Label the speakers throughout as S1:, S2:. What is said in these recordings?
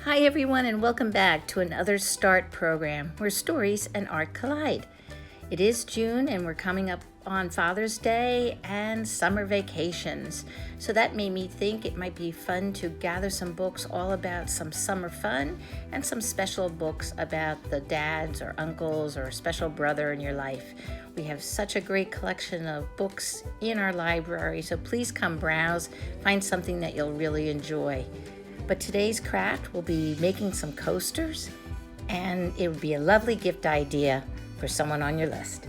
S1: Hi everyone, and welcome back to another START program where stories and art collide. It is June and we're coming up on Father's Day and summer vacations. So that made me think it might be fun to gather some books all about some summer fun and some special books about the dads or uncles or a special brother in your life. We have such a great collection of books in our library, so please come browse, find something that you'll really enjoy. But today's craft will be making some coasters, and it would be a lovely gift idea for someone on your list.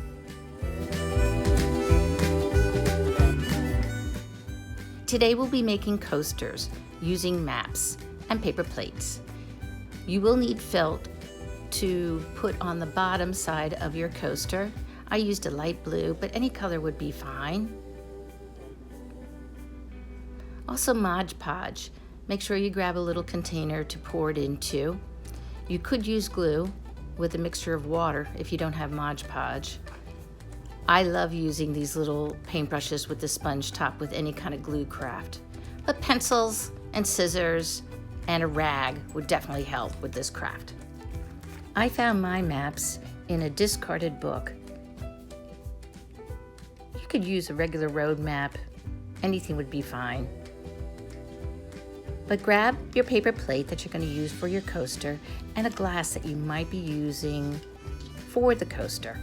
S1: Today we'll be making coasters using maps and paper plates. You will need felt to put on the bottom side of your coaster. I used a light blue, but any color would be fine. Also Mod Podge. Make sure you grab a little container to pour it into. You could use glue with a mixture of water if you don't have Mod Podge. I love using these little paintbrushes with the sponge top with any kind of glue craft. But pencils and scissors and a rag would definitely help with this craft. I found my maps in a discarded book. You could use a regular road map. Anything would be fine. But grab your paper plate that you're going to use for your coaster and a glass that you might be using for the coaster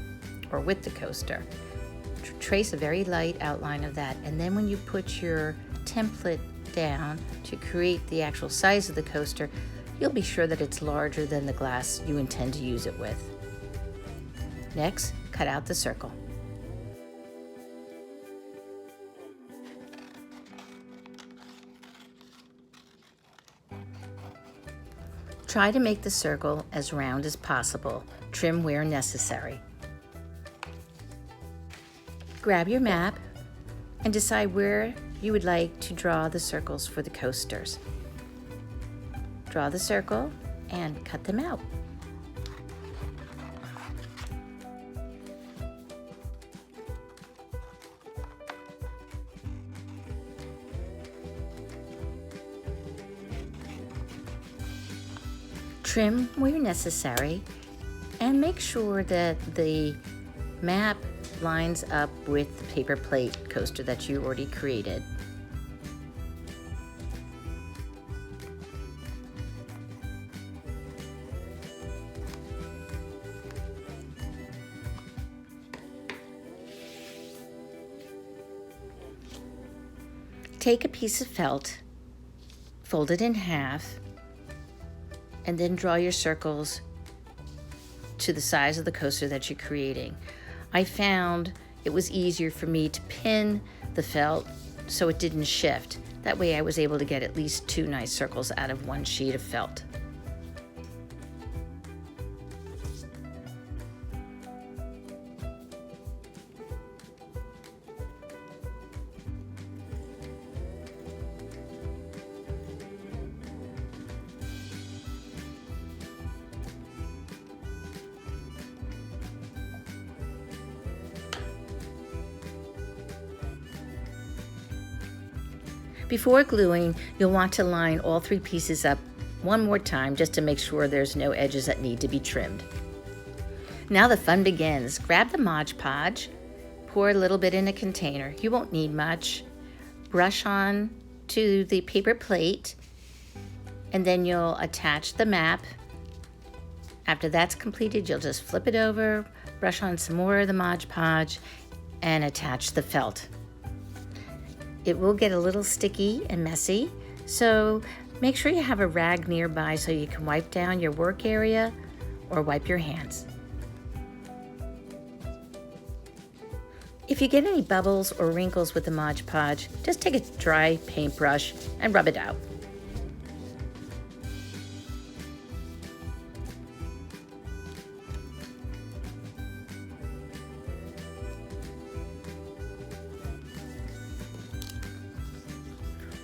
S1: or with the coaster. Trace a very light outline of that, and then when you put your template down to create the actual size of the coaster, you'll be sure that it's larger than the glass you intend to use it with. Next, cut out the circle. Try to make the circle as round as possible. Trim where necessary. Grab your map and decide where you would like to draw the circles for the coasters. Draw the circle and cut them out. Trim where necessary, and make sure that the map lines up with the paper plate coaster that you already created. Take a piece of felt, fold it in half, and then draw your circles to the size of the coaster that you're creating. I found it was easier for me to pin the felt so it didn't shift. That way I was able to get at least 2 nice circles out of 1 sheet of felt. Before gluing, you'll want to line all 3 pieces up one more time just to make sure there's no edges that need to be trimmed. Now the fun begins. Grab the Mod Podge, pour a little bit in a container. You won't need much. Brush on to the paper plate, and then you'll attach the map. After that's completed, you'll just flip it over, brush on some more of the Mod Podge, and attach the felt. It will get a little sticky and messy, so make sure you have a rag nearby so you can wipe down your work area or wipe your hands. If you get any bubbles or wrinkles with the Mod Podge, just take a dry paintbrush and rub it out.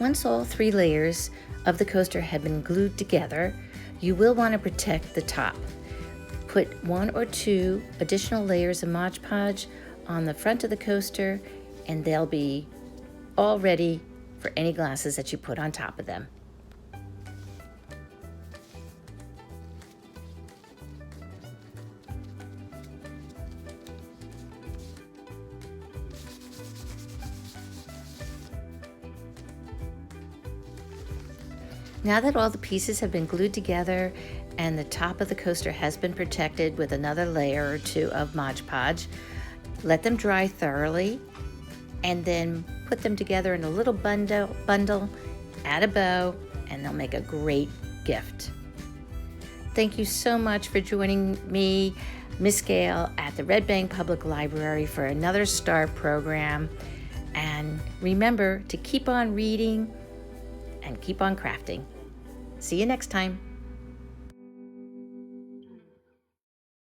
S1: Once all 3 layers of the coaster have been glued together, you will want to protect the top. Put 1 or 2 additional layers of Mod Podge on the front of the coaster, and they'll be all ready for any glasses that you put on top of them. Now that all the pieces have been glued together and the top of the coaster has been protected with another layer or two of Mod Podge, let them dry thoroughly and then put them together in a little bundle, add a bow, and they'll make a great gift. Thank you so much for joining me, Miss Gail, at the Red Bank Public Library for another START program. And remember to keep on reading and keep on crafting. See you next time.